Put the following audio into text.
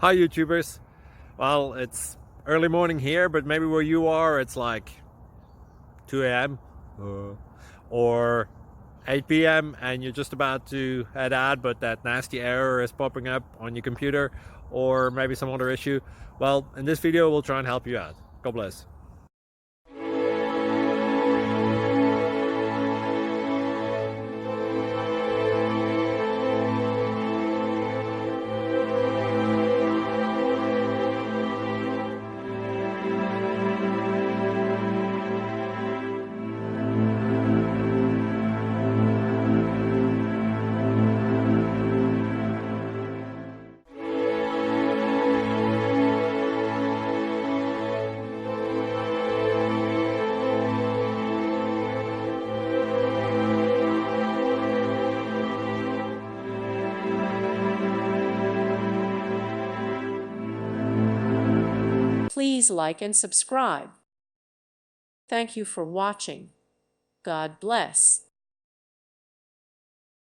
Hi YouTubers. Well, it's early morning here, but maybe where you are it's like 2 a.m. or 8 p.m. and you're just about to head out, but that nasty error is popping up on your computer, or maybe some other issue. Well, in this video we'll try and help you out. God bless. Please like and subscribe. Thank you for watching. God bless.